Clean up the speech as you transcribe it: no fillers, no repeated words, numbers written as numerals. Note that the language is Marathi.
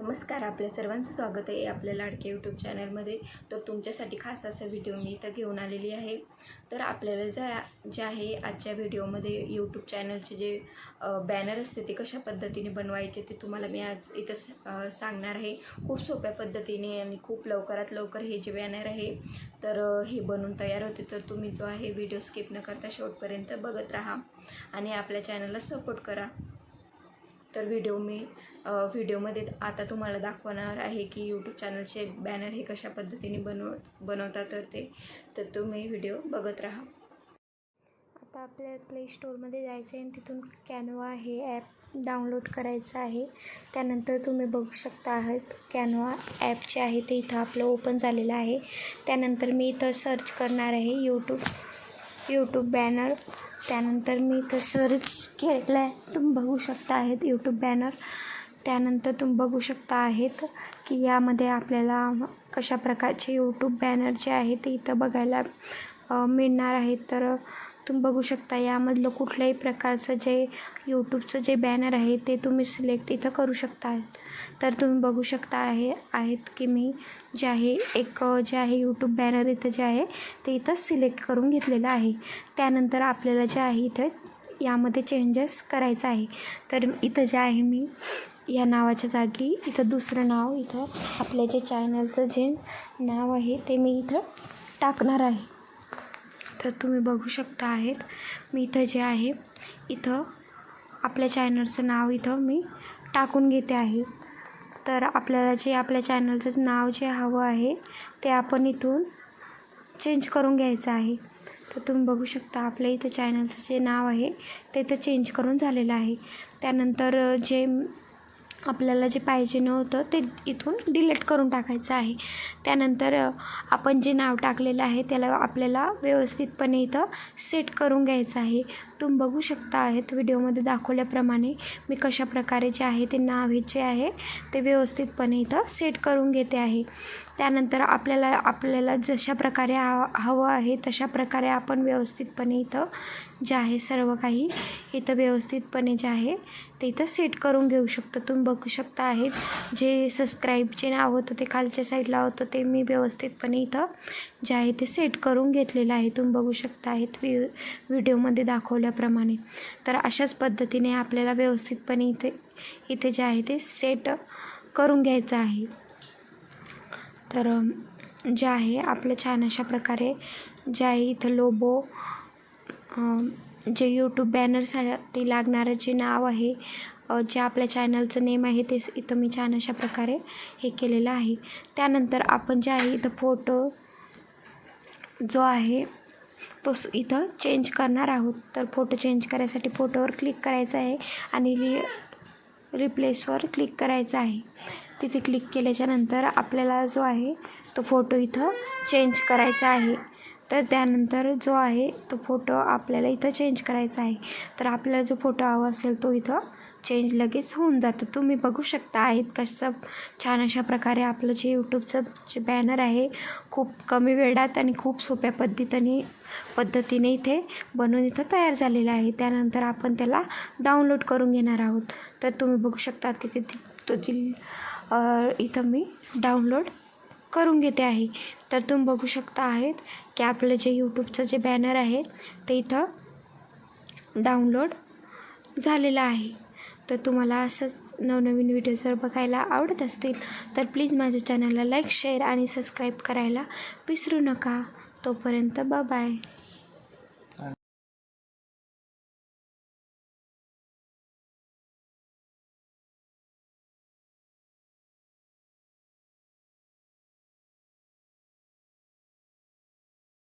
नमस्कार, आपल्या सर्वांचं स्वागत आहे आपल्या लाडके यूट्यूब चॅनलमध्ये. तर तुमच्यासाठी खास असा व्हिडिओ मी इथं घेऊन आलेली आहे. तर आपल्याला जे आहे आजच्या व्हिडिओमध्ये यूट्यूब चॅनलचे जे बॅनर असते ते कशा पद्धतीने बनवायचे ते तुम्हाला मी आज इथं सांगणार आहे. खूप सोप्या पद्धतीने आणि खूप लवकरात लवकर हे जे बॅनर आहे तर हे बनवून तयार होते. तर तुम्ही जो आहे व्हिडिओ स्किप न करता शेवटपर्यंत बघत राहा आणि आपल्या चॅनलला सपोर्ट करा. तर व्हिडिओमध्ये आता तुम्हाला दाखवणार आहे की यूट्यूब चॅनलचे बॅनर हे कशा पद्धतीने बनवतात तर तुम्ही व्हिडिओ बघत राहा. आता आपल्याला प्ले स्टोअरमध्ये जायचं आहे आणि तिथून कॅनवा हे ॲप डाउनलोड करायचं आहे. त्यानंतर तुम्ही बघू शकता आहात कॅनवा ॲप जे आहे ते इथं आपलं ओपन झालेलं आहे. त्यानंतर मी इथं सर्च करणार आहे यूट्यूब बॅनर. त्यानंतर मी इथं सर्च केलं आहे. तुम्ही बघू शकता आहेत यूट्यूब बॅनर. त्यानंतर तुम्ही बघू शकता आहेत की यामध्ये आपल्याला कशा प्रकारचे यूट्यूब बॅनर जे आहे ते इथं बघायला मिळणार आहेत. तर तुम्ही बघू शकता यामधलं कुठल्याही प्रकारचं जे यूट्यूबचं जे बॅनर आहे ते तुम्ही सिलेक्ट इथं करू शकता. तर तुम्ही बघू शकता आहेत की मी जे आहे यूट्यूब बॅनर इथं जे आहे ते इथं सिलेक्ट करून घेतलेलं आहे. त्यानंतर आपल्याला जे आहे इथं यामध्ये चेंजेस करायचं आहे. तर इथं जे आहे मी या नावाच्या जागी इथं दुसरं नाव इथं आपल्या जे चॅनलचं जे नाव आहे ते मी इथं टाकणार आहे. तर तुम्ही बघू शकता आहेत मी इथं जे आहे इथं आपल्या चॅनलचं नाव इथं मी टाकून घेते आहे. तर आपल्याला जे आपल्या चॅनलचं नाव जे हवं आहे ते आपण इथून चेंज करून घ्यायचं आहे. तर तुम्ही बघू शकता आपल्या इथं चॅनलचं जे नाव आहे ते इथं चेंज करून झालेलं आहे. त्यानंतर जे आपल्याला जे पाहिजे नव्हतं ते इथून डिलीट करून टाकायचं आहे. त्यानंतर आपण जे नाव टाकलेलं आहे त्याला आपल्याला व्यवस्थितपणे इथं सेट करून घ्यायचं आहे. तुम्ही बघू शकता आहेत व्हिडिओमध्ये दाखवल्याप्रमाणे मी कशाप्रकारे जे आहे ते नाव हे जे आहे ते व्यवस्थितपणे इथं सेट करून घेते आहे. त्यानंतर आपल्याला जशा प्रकारे हवं आहे तशा प्रकारे आपण व्यवस्थितपणे इथं जे आहे सर्व काही इथं व्यवस्थितपणे जे आहे ते इथं सेट करून घेऊ शकतो. तुम्ही बघू शकता आहेत जे सबस्क्राईबचे नाव होतं ते खालच्या साईडला होतं ते मी व्यवस्थितपणे इथं जे आहे ते सेट करून घेतलेलं आहे. तुम्ही बघू शकता आहेत व्हिडिओमध्ये दाखवल्याप्रमाणे. तर अशाच पद्धतीने आपल्याला व्यवस्थितपणे इथे जे आहे ते सेट करून घ्यायचं आहे. तर जे आहे आपलं छान अशा प्रकारे जे आहे इथं लोगो जे यूट्यूब बॅनरसाठी लागणारं जे नाव आहे जे आपल्या चॅनलचं नेम आहे ते इथं मी छान अशा प्रकारे हे केलेलं आहे. त्यानंतर आपण जे आहे इथं फोटो जो आहे तो इथं चेंज करणार आहोत. तर फोटो चेंज करायसाठी फोटोवर क्लिक करायचं आहे आणि रिप्लेसवर क्लिक करायचं आहे. तिथे क्लिक केल्याच्यानंतर आपल्याला जो आहे तो फोटो इथं चेंज करायचा आहे. तर त्यानंतर जो आहे तो फोटो आपल्याला इथं चेंज करायचा आहे. तर आपल्याला जो फोटो हवा असेल तो इथं चेंज लगेच होऊन जातं. तुम्ही बघू शकता आहेत कसं छान अशा प्रकारे आपलं जे यूट्यूबचं जे बॅनर आहे खूप कमी वेळात आणि खूप सोप्या पद्धतीने इथे बनवून इथं तयार झालेलं आहे. त्यानंतर आपण त्याला डाउनलोड करून घेणार आहोत. तर तुम्ही बघू शकता की इथं मी डाउनलोड करून घेते आहे. तर तुम्ही बघू शकता आहेत की आपलं जे यूट्यूबचं जे बॅनर आहे ते इथं डाउनलोड झालेलं आहे. तर तुम्हाला असंच नवनवीन व्हिडिओ जर बघायला आवडत असतील तर प्लीज माझ्या चॅनलला लाईक, शेअर आणि सबस्क्राईब करायला विसरू नका. तोपर्यंत बाय.